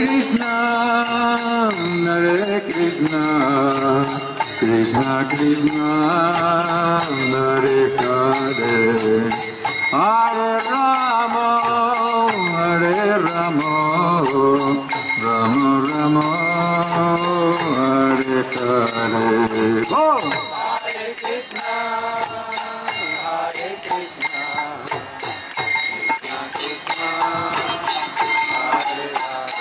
Krishna, Hare Krishna, Krishna Krishna, Hare Hare, Hare Rama, Hare Rama, Rama Rama, Hare Hare. Oh! Hare Krishna, Hare Krishna, Krishna Krishna, Hare Hare,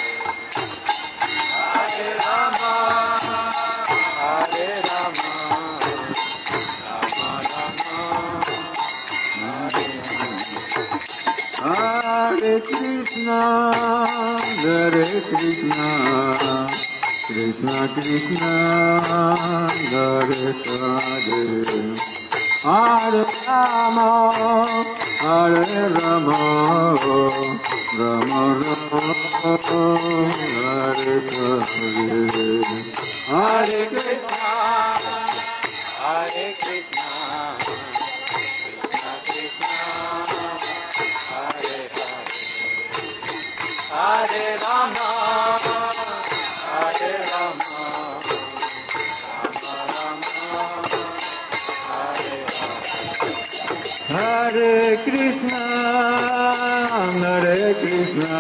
Hare Rama, Hare Rama, Rama Rama, Hare Hare Krishna, Hare Krishna, Krishna Krishna, Hare Hare, Hare Rama, Hare Rama, Rama Rama, Hare Hare, Hare Krishna, Hare Krishna, Krishna Krishna, Hare Hare, Hare Rama, Hare Rama, Rama Rama, Hare Hare. Hare Krishna, Hare Krishna,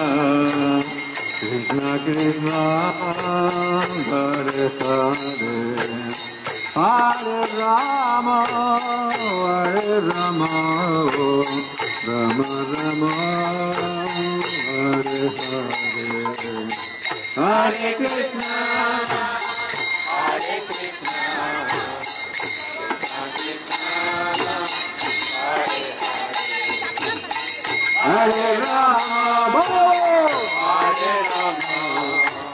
Krishna Krishna, Hare Hare, Hare Rama, Hare Rama, Rama Rama, Hare Hare, Hare Krishna, Hare Krishna, Krishna Krishna, Hare Hare, Hare Rama, Hare Rama, Rama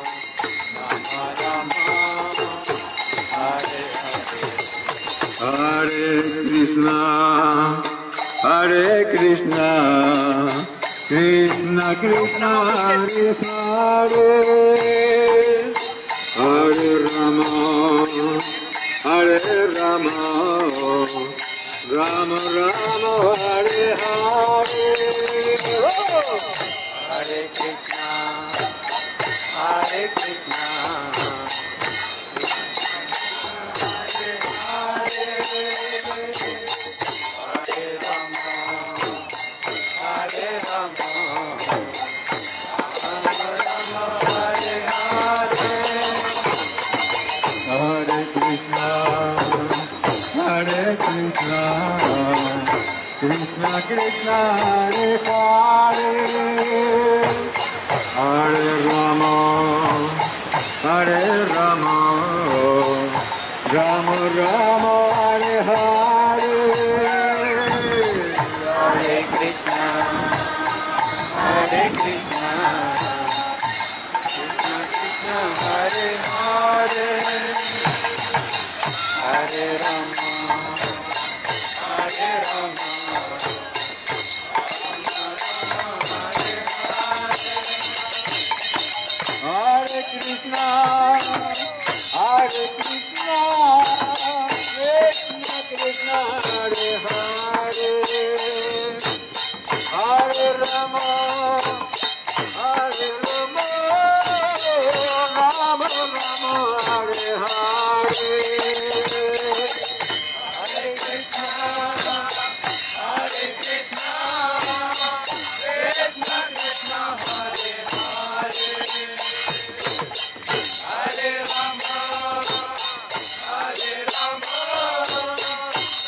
Rama, Hare Hare. Hare Krishna, Hare Krishna, Krishna Krishna, Hare Hare, Hare Rama, Hare Rama, Rama Rama, Hare Hare. Hare Krishna, Hare Krishna, Hare Rama, Hare Rama, Rama Rama, Hare Hare. Hare Krishna, Hare Krishna, Krishna Krishna, Hare Hare, Hare Rama, Hare Rama, Rama Rama, Hare Hare. Hare Krishna, Hare Krishna, Krishna Krishna, Hare Hare, Hare Rama, Hare Rama, Hare Krishna, Hare Krishna, Krishna Krishna, Hare Hare, Hare Rama, Hare Rama, Rama Rama, Hare Hare. Hare Krishna, Hare Krishna, Krishna Krishna, Hare Hare, Hare Rama, Hare Rama,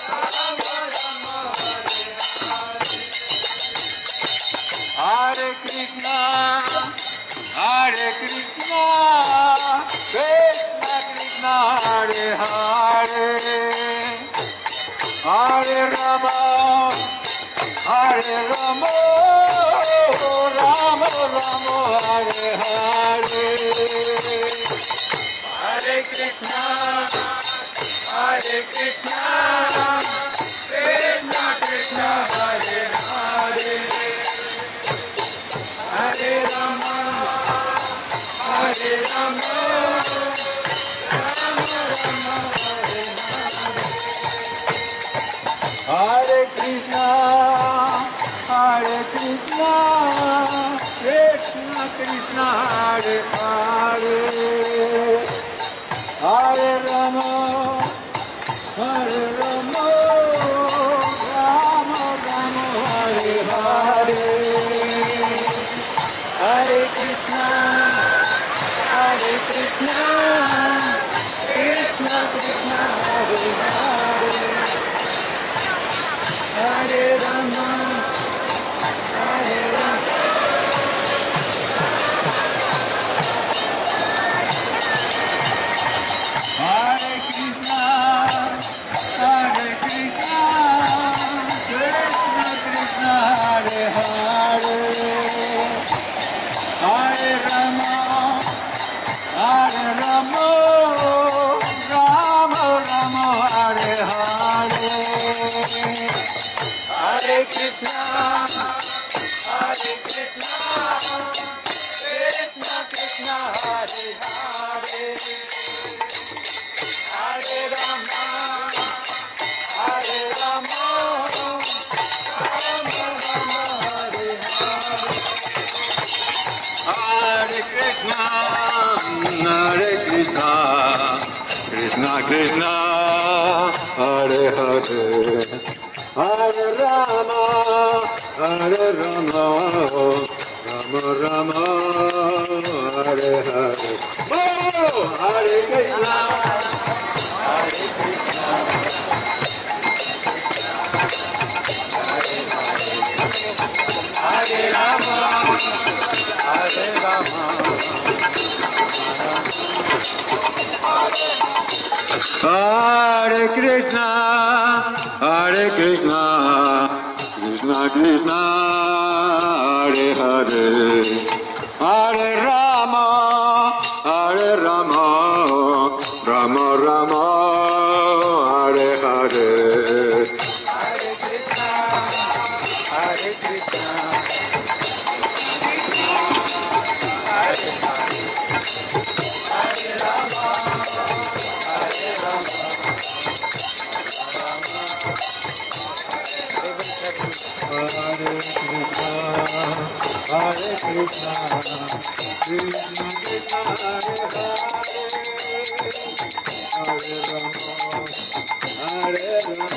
Rama Rama, Hare Hare. Hare Krishna, Hare Krishna, Krishna Krishna, Hare Hare, Hare Rama, Hare Rama, Rama Rama, Hare Hare. Hare Krishna, Hare Krishna, Krishna Krishna, Hare Hare, Hare Rama, Hare Rama, Rama Rama, Hare Hare Krishna, Hare Krishna, Krishna Krishna, Krishna, Hare Hare, Hare Rama, Hare Rama, Rama Rama, Hare Hare, Hare Krishna, Krishna Krishna, Hare Hare, Hare Rama, Hare Rama. Hare Krishna, Krishna Krishna, Hare Hare, Hare Rama, Rama Rama, Hare Hare, Hare Krishna, Krishna Krishna, Hare Hare, Hare Rama, Rama Rama, Hare Hare. Hare Krishna, Krishna Krishna, Hare Hare, Hare Rama, Rama Rama, Hare Hare. Oh, Hare Krishna, Krishna. Hare Rama, Rama. Hare Krishna, Krishna Krishna, Hare Hare, Hare Rama, Rama Rama, Hare Hare. Hare Krishna, Hare Krishna, Krishna Krishna, Hare Rama,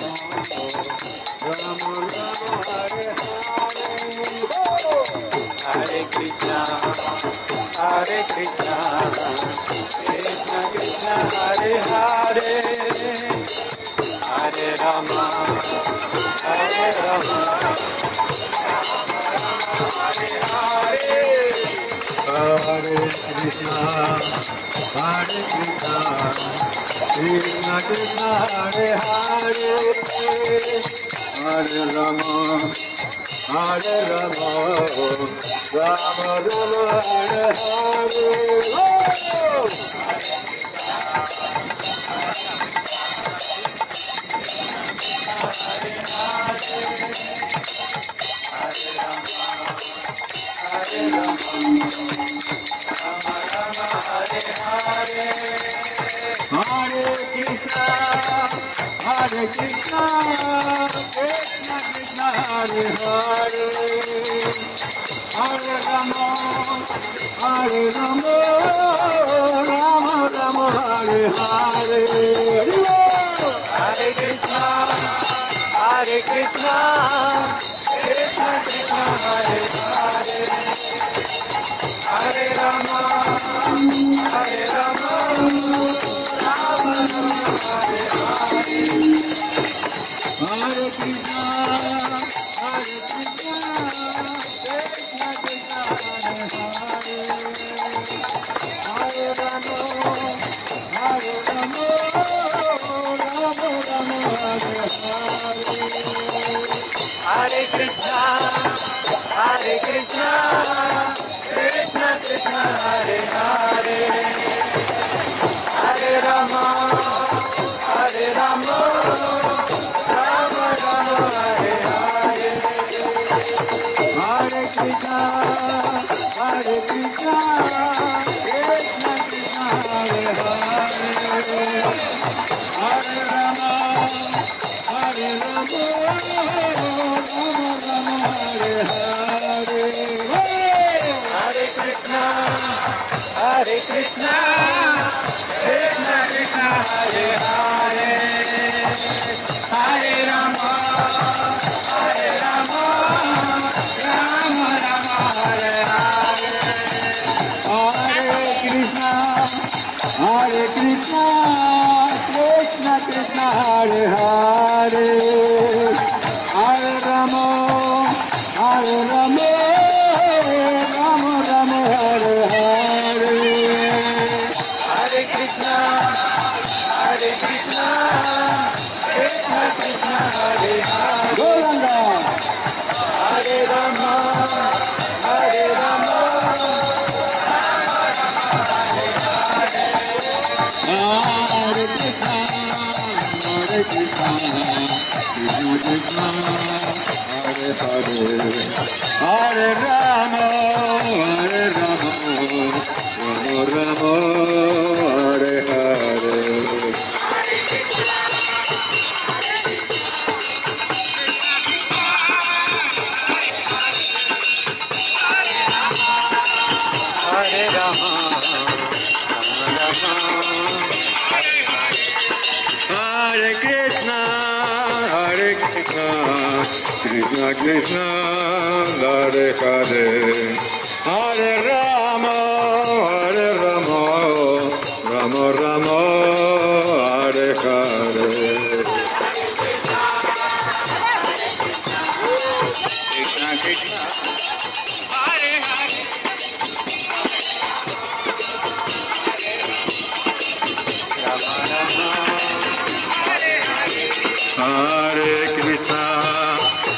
Rama Rama, Hare Hare. Hare Krishna, Krishna Krishna, Hare Hare, Hare Rama, Hare Krishna, Krishna Krishna, Hare Hare, Hare Rama, Rama Rama, Hare Hare. Hare Krishna, Krishna Krishna, Hare Hare, Hare Rama, Rama Rama, Hare Hare. Hare Krishna, Krishna Krishna, Hare Hare, Hare Rama, Rama Rama, Hare Hare. Hare Krishna, Krishna Krishna, Hare Hare, Hare Rama, Rama Rama, Hare Hare. Hare Krishna, Krishna Krishna, Hare Hare, Hare Rama, Rama Rama, Hare Hare. Hare Krishna, Krishna Krishna, Hare Hare, Hare Rama, Hare Krishna, Hare Krishna, Krishna Krishna, Hare Hare, Hare Rama, Hare Rama, Rama Rama, Hare Hare. Hare Krishna, Hare Krishna, Krishna Krishna, Hare Hare, Hare Rama, Hare Rama, Rama Rama, Hare Hare. Hare Krishna, Krishna Krishna, Hare Hare. Golanga. Hare Rama, Hare Rama. Hare Krishna, Krishna Krishna, Hare Hare, Hare Rama, Rama Rama, Hare Hare. Hare Rama, Rama Hare Krishna, Krishna Krishna, Hare Hare, Hare Rama, Rama Rama, Hare Hare. Krishna Krishna, Hare Hare.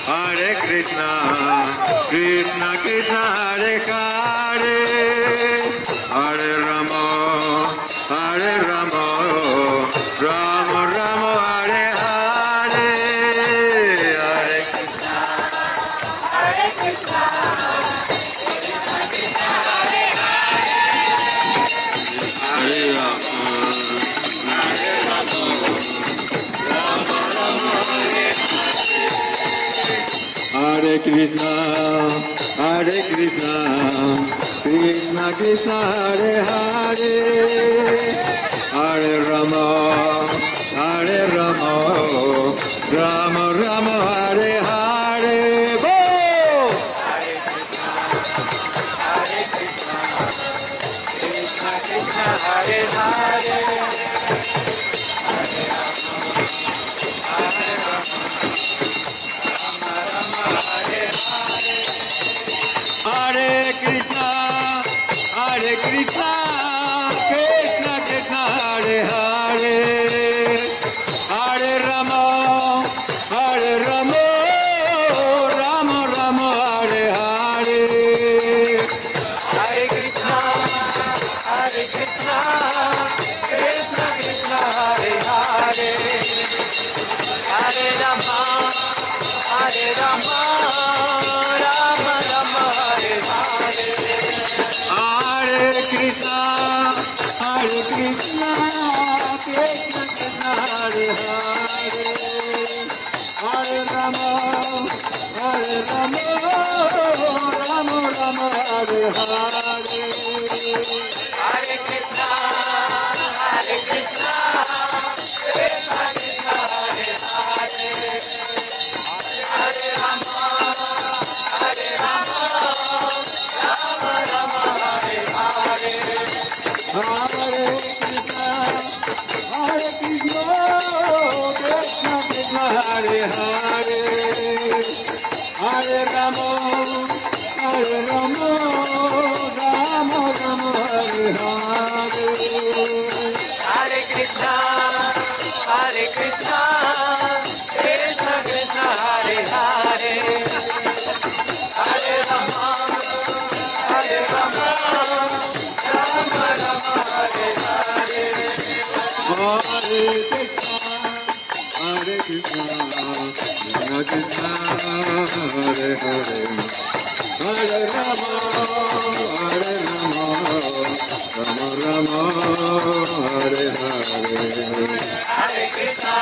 Hare Krishna, Krishna Krishna, Hare Hare, Hare Rama, Rama Rama, Hare Hare, Hare Krishna, Hare Rama, Hare Krishna, Krishna Krishna, Hare Hare, Hare Rama, Rama Rama, Hare Hare. Go! Hare Krishna, Krishna Krishna, Hare Hare, Hare Krishna, Krishna Krishna, Hare Hare, Hare Rama, Rama Rama, Hare Hare. Hare Krishna, Krishna Krishna, Hare Hare, Hare Rama, Rama Rama, Hare Hare. Hare Krishna, Krishna Krishna, Hare Hare, Hare Rama, Rama Rama, Hare Hare. Hare Krishna, Krishna Krishna, Hare Hare, Hare Rama, Rama Rama, Hare Hare. Hare Krishna, Krishna Krishna, Hare Hare, Hare Rama, Rama Rama, Hare Hare. Hare Krishna, Krishna Krishna, Hare Hare, Hare Rama, Rama Rama, Hare Hare. Hare Krishna, Krishna Hare Hare, Hare Rama, Rama Rama, Hare Hare. Hare Krishna,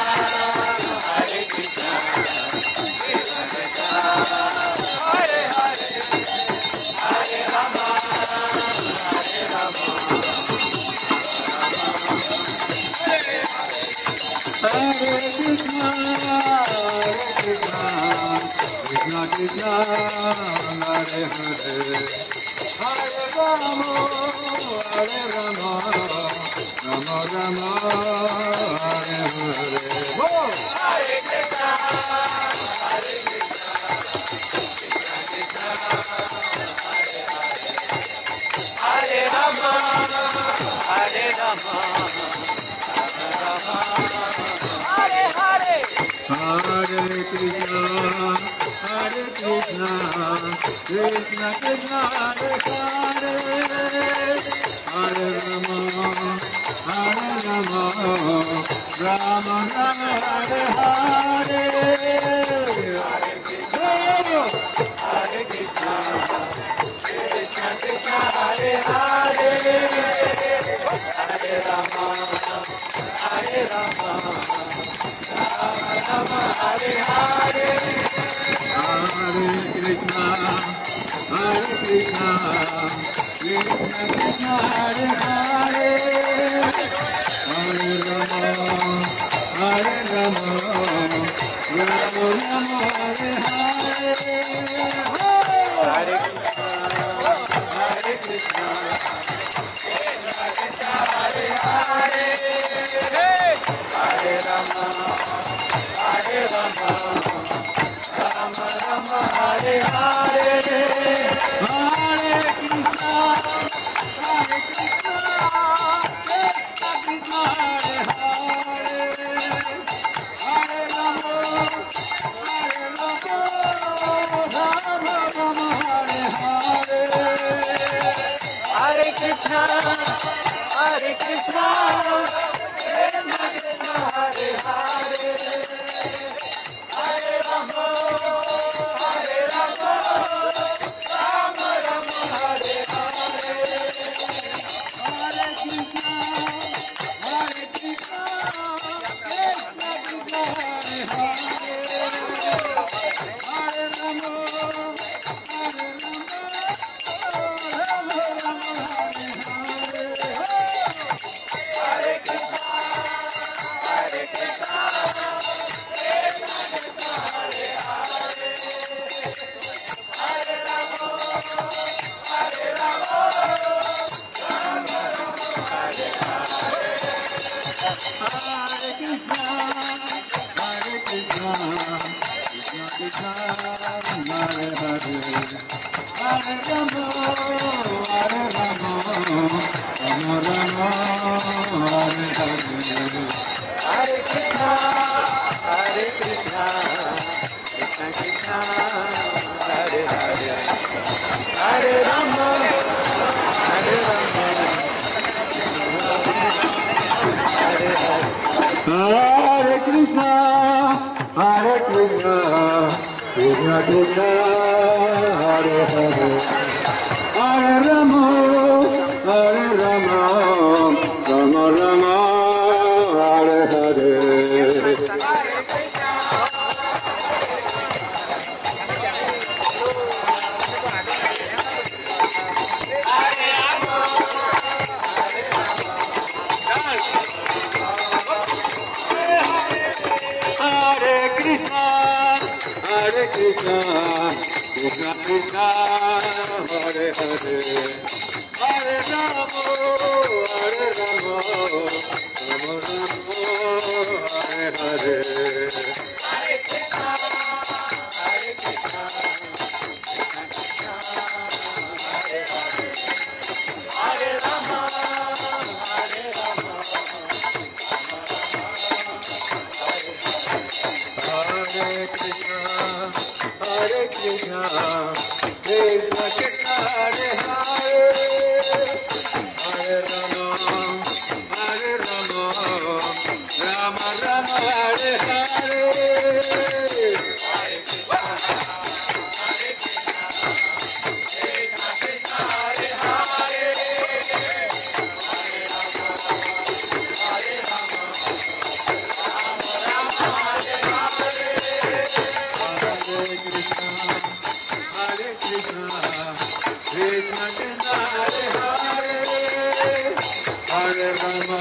Hare Rama,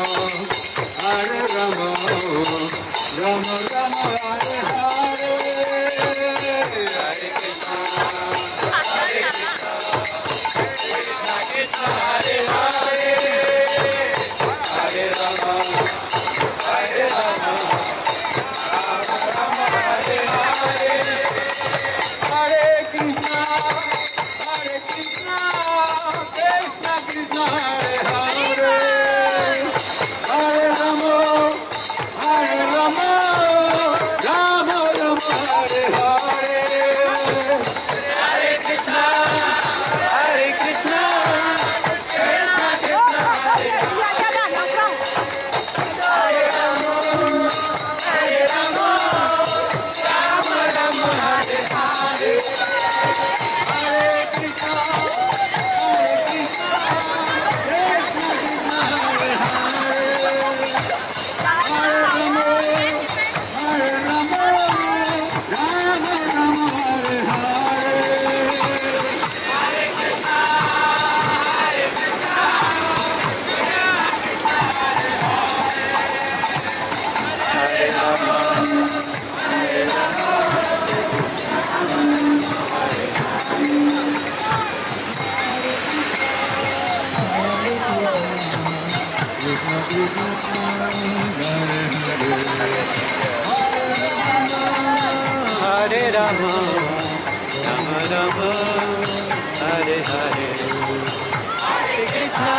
Hare Rama, Rama Rama, Hare Hare, Hare Krishna, Hare Krishna, Krishna Krishna, Hare Hare, Hare Rama, Hare Rama, Rama Rama, Hare Hare, Hare Krishna,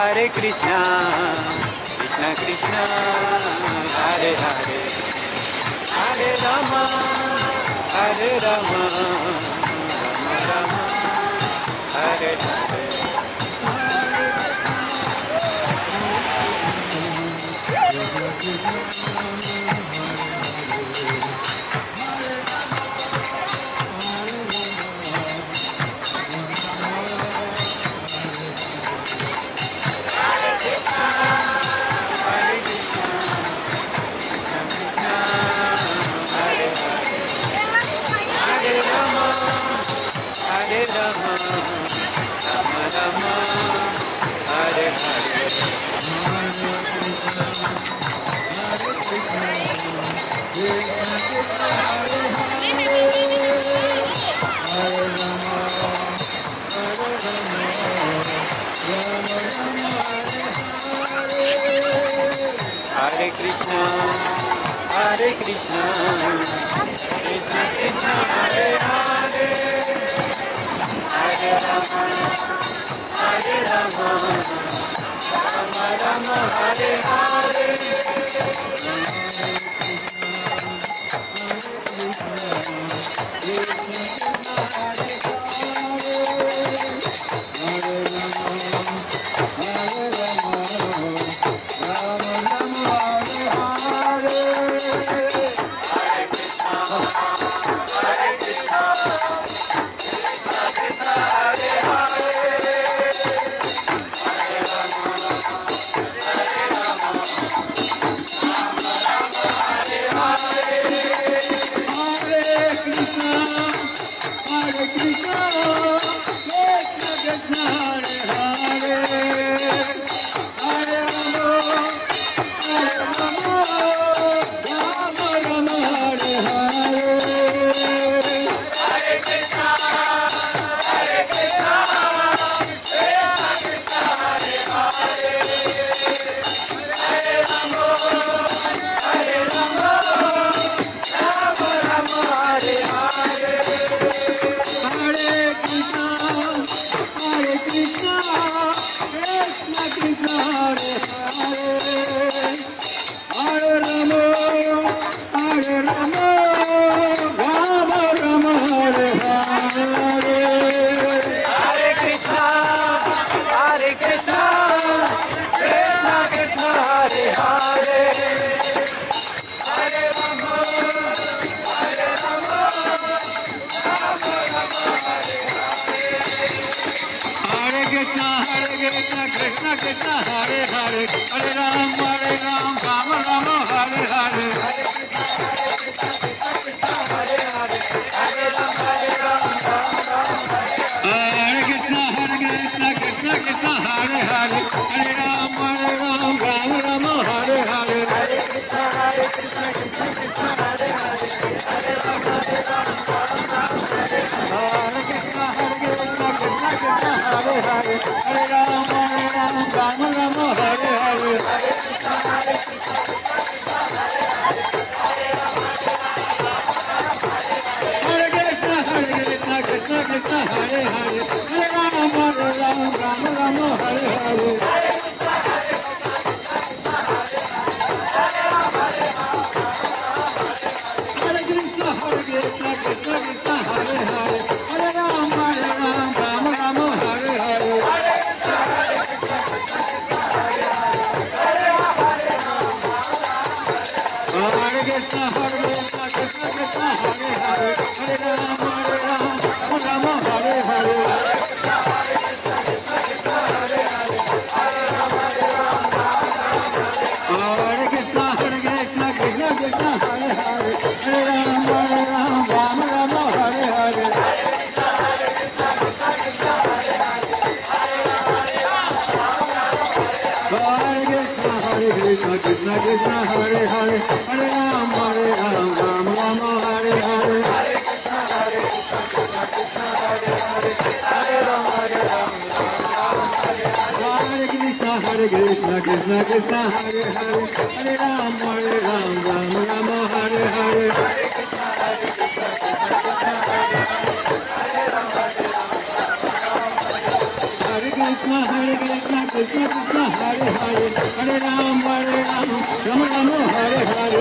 Hare Krishna, Krishna Krishna, Hare Hare, Hare Rama, Hare Rama, Rama Rama, Hare Hare, Hare Krishna, Hare Krishna, Krishna Krishna, Hare Hare, Hare Rama, Rama Rama, Hare Hare, Hare Krishna, Hare Krishna, Krishna Krishna, Hare Hare, Hare Rama, Hare Rama, Rama Rama, Hare Hare. Hare Rama, Rama Rama, Hare Hare, Hare Krishna, Hare Krishna, Krishna Krishna, Hare Hare, Hare Rama, Hare Rama, Rama Rama, Hare Hare. Hare Rama, Rama Rama, Hare Hare, Hare Krishna, Hare Krishna, Krishna Krishna, Hare Hare, Hare Rama, Hare Rama, Rama Rama, Hare Hare. Hare Hare Ram, Ram Ram, Hare Hare. Hare Krishna, Krishna Krishna, Hare Hare, Hare Ram, Hare Ram, Hare Krishna, Krishna Krishna, Hare Hare. Hare Ram, Ram Ram, Hare Hare. Hare Krishna, Krishna Krishna, Hare Hare, Hare Ram, Hare Krishna, Krishna Krishna, Hare Hare. Hare Ram, Ram Hare Hare. Hare Krishna, Krishna Krishna, Hare Hare. Hare Ram, Ram Hare Hare. Hare Krishna, Krishna Krishna, Hare Hare. Hare Ram, Ram Hare Hare. Hare Krishna, Krishna Krishna, Hare Hare. Hare Ram, Ram Hare Hare. Hare Krishna, Krishna Krishna, Hare Hare. Hare Ram, Ram Hare Hare. Hare Krishna, Krishna Krishna, Hare Hare. Hare Ram, Ram Hare Hare.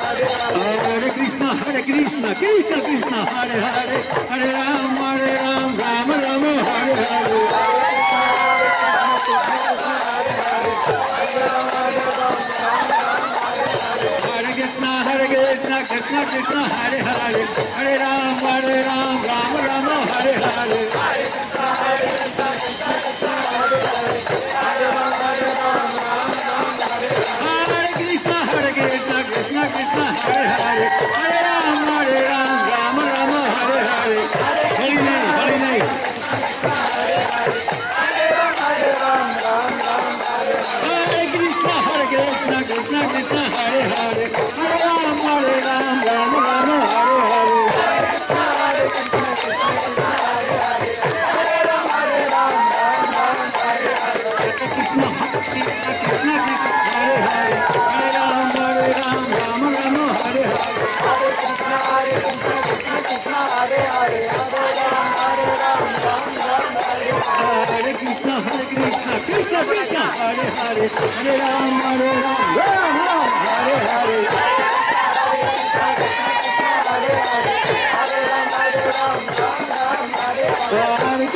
Hare Krishna, Krishna Krishna, Hare Hare. Hare Ram, Ram Hare Hare. Hare Krishna, Krishna Krishna, Hare Hare. Hare Ram, Ram Hare Hare. Hare Krishna, Krishna Krishna, Hare Hare. Hare Ram, Ram Hare Hare. Hare Krishna, Krishna Krishna, Hare Hare. Hare Ram, Ram Hare Hare. Hari Hari. Hare Krishna, Krishna Krishna, Hare Hare. Hare Ram, Ram Hare Hare. Krishna, Krishna Krishna, Hare Hare. Hare Ram, Ram Hare Hare. Hare Krishna, Krishna Krishna, Hare Hare. Hare Ram, Ram Hare Hare. Hare Krishna, Krishna Krishna, Hare Hare. Hare Ram, Ram Hare Hare. Hare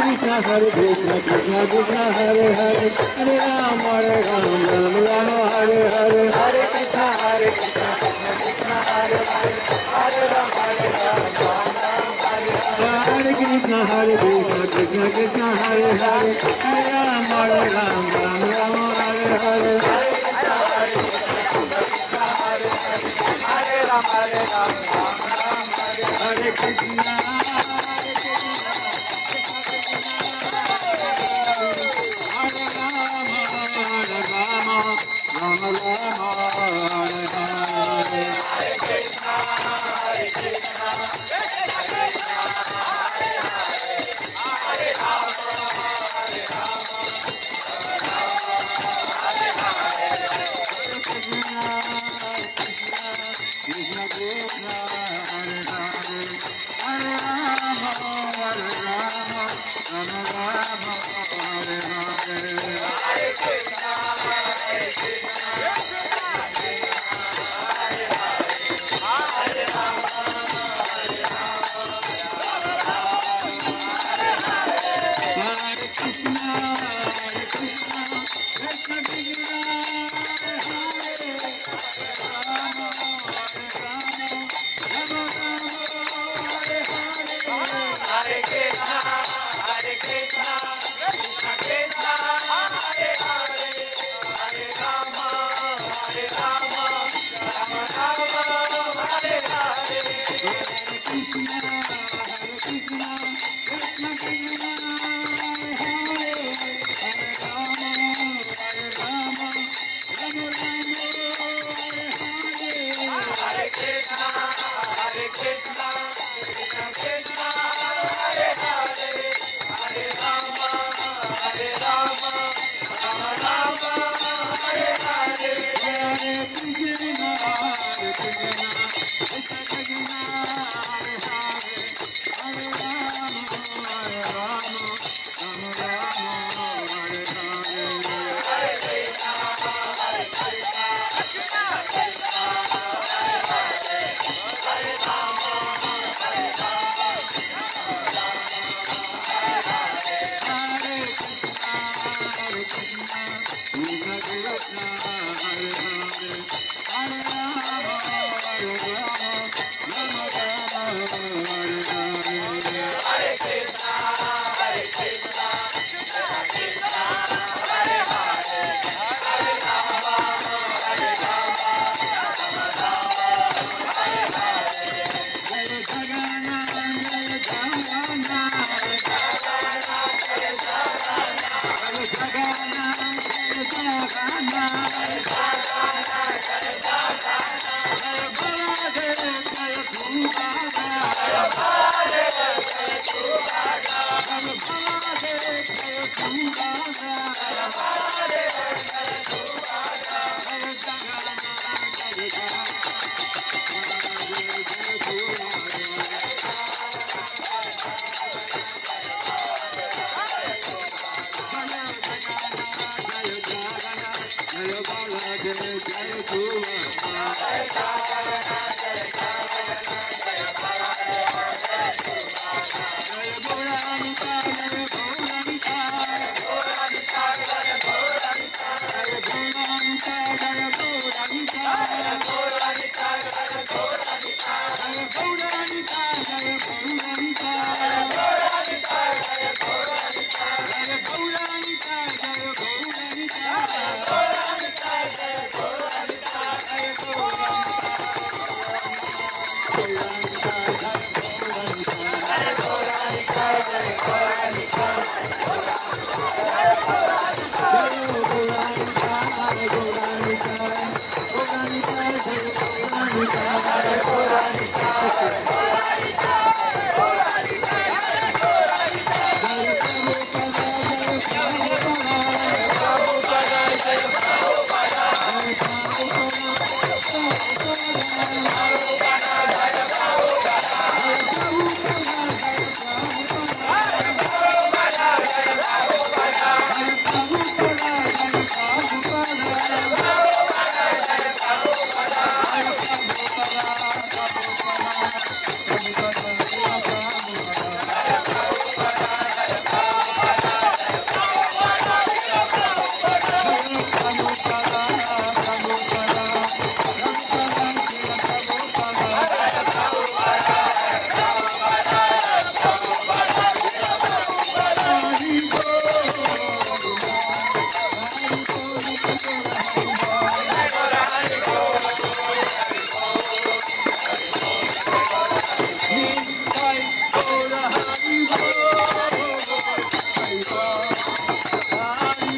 Krishna, Hare Krishna, Krishna Krishna, Hare Hare. Hare Ram, Ram Hare Hare. Hare Krishna, Hare Rama, Rama Hare Hare. Krishna Krishna, Hare Hare. Hare Rama, Rama Hare Hare. Hare Krishna, Krishna Krishna, Hare Hare. Hare Krishna, Hari